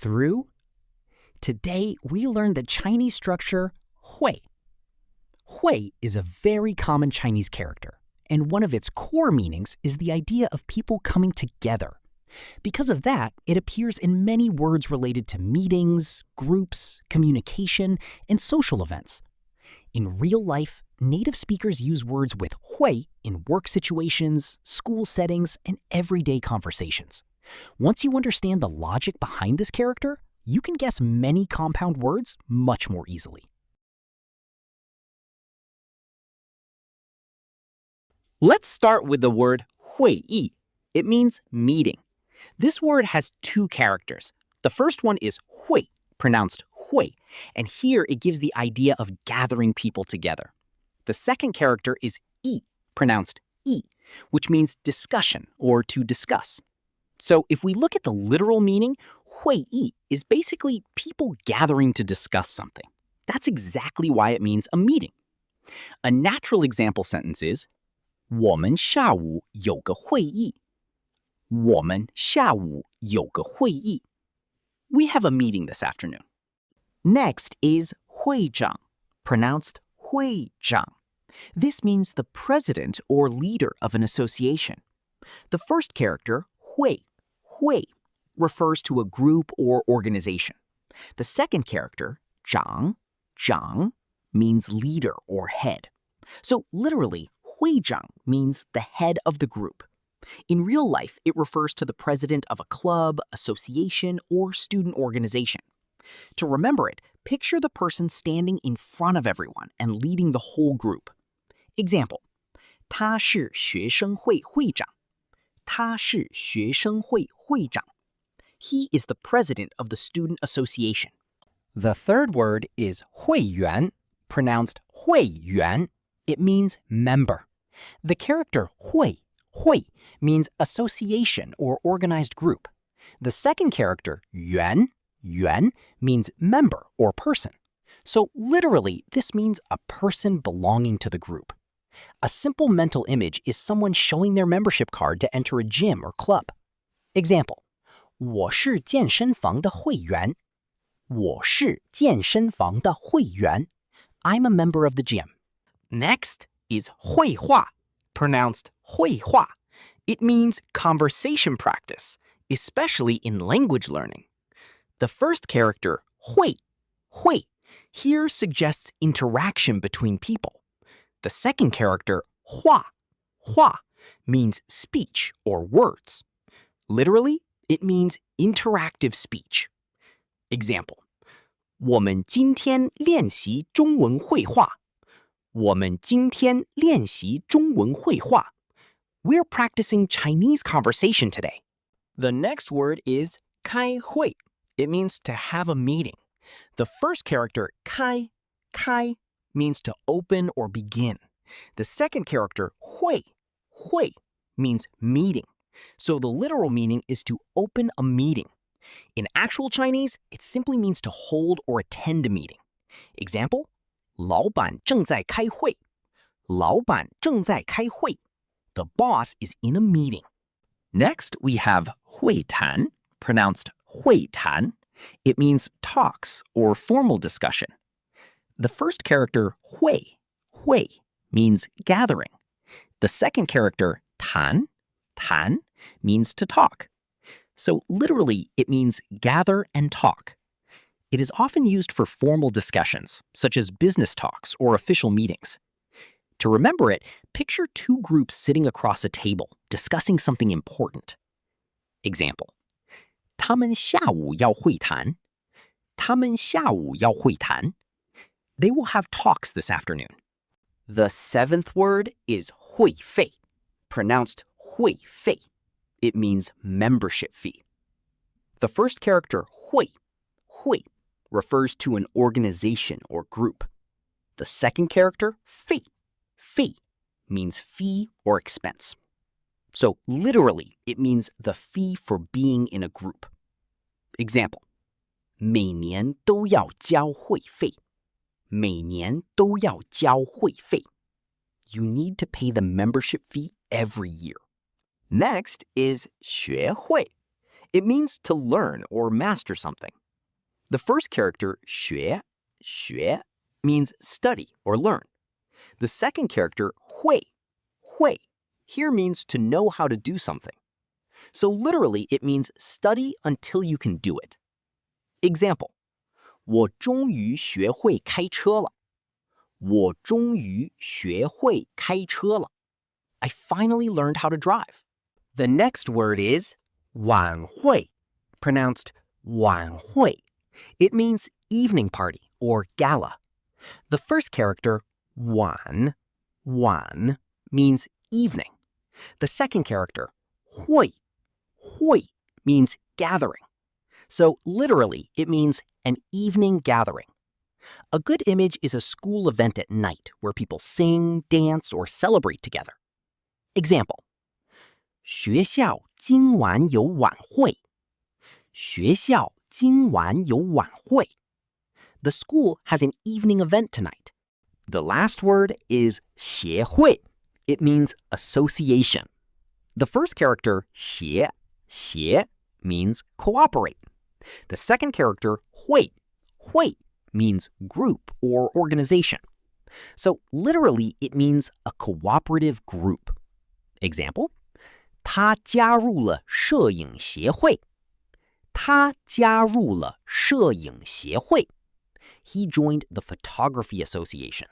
through? Today, we learned the Chinese structure huì. Huì is a very common Chinese character, and one of its core meanings is the idea of people coming together. Because of that, it appears in many words related to meetings, groups, communication, and social events. In real life, native speakers use words with huì in work situations, school settings, and everyday conversations. Once you understand the logic behind this character, you can guess many compound words much more easily. Let's start with the word huìyì. It means meeting. This word has two characters. The first one is huì, pronounced huì, and here it gives the idea of gathering people together. The second character is yi, pronounced yi, which means discussion or to discuss. So if we look at the literal meaning, huìyì is basically people gathering to discuss something. That's exactly why it means a meeting. A natural example sentence is 我们下午有个会议。我们下午有个会议。We have a meeting this afternoon. Next is huìzhǎng, pronounced huìzhǎng. This means the president or leader of an association. The first character, hui, refers to a group or organization. The second character, zhǎng, means leader or head. So literally, huìzhǎng means the head of the group. In real life, it refers to the president of a club, association, or student organization. To remember it, picture the person standing in front of everyone and leading the whole group. Example, 他是学生会会长。他是学生会会长。He is the president of the student association. The third word is huìyuán, pronounced huìyuán. It means member. The character hui means association or organized group. The second character, yuán, means member or person. So literally, this means a person belonging to the group. A simple mental image is someone showing their membership card to enter a gym or club. Example, 我是健身房的会员。我是健身房的会员。I'm a member of the gym. Next is huìhuà, pronounced huìhuà. It means conversation practice, especially in language learning. The first character, hui, here suggests interaction between people. The second character, hua, means speech or words. Literally, it means interactive speech. Example, 我们今天练习中文绘画。我们今天练习中文绘画。We're practicing Chinese conversation today. The next word is kāihuì. It means to have a meeting. The first character, kai, means to open or begin. The second character, hui, means meeting. So the literal meaning is to open a meeting. In actual Chinese, it simply means to hold or attend a meeting. Example, 老板正在开会。老板正在开会。The boss is in a meeting. Next, we have huìtán, pronounced huìtán. It means talks or formal discussion. The first character, hui, means gathering. The second character, tán, means to talk. So literally, it means gather and talk. It is often used for formal discussions, such as business talks or official meetings. To remember it, picture two groups sitting across a table, discussing something important. Example, 他们下午要会谈。他们下午要会谈。They will have talks this afternoon. The seventh word is huìfei, pronounced huìfei. It means membership fee. The first character, hui, refers to an organization or group. The second character, fei, means fee or expense. So literally, it means the fee for being in a group. Example, 每年都要交会费。每年都要交会费。You need to pay the membership fee every year. Next is xuéhuì. It means to learn or master something. The first character, 学 means study or learn. The second character, 会 here means to know how to do something. So literally, it means study until you can do it. Example, 我终于学会开车了。我终于学会开车了。I finally learned how to drive. The next word is 晚会, pronounced 晚会. It means evening party or gala. The first character, 晚 means evening. The second character, 会 means gathering. So literally, it means an evening gathering. A good image is a school event at night where people sing, dance, or celebrate together. Example, 学校今晚有晚会。学校今晚有晚会。The school has an evening event tonight. The last word is 协会. It means association. The first character, 协 means cooperate. The second character, 会 means group or organization. So literally, it means a cooperative group. Example, 他加入了摄影协会。他加入了摄影协会。He joined the Photography Association.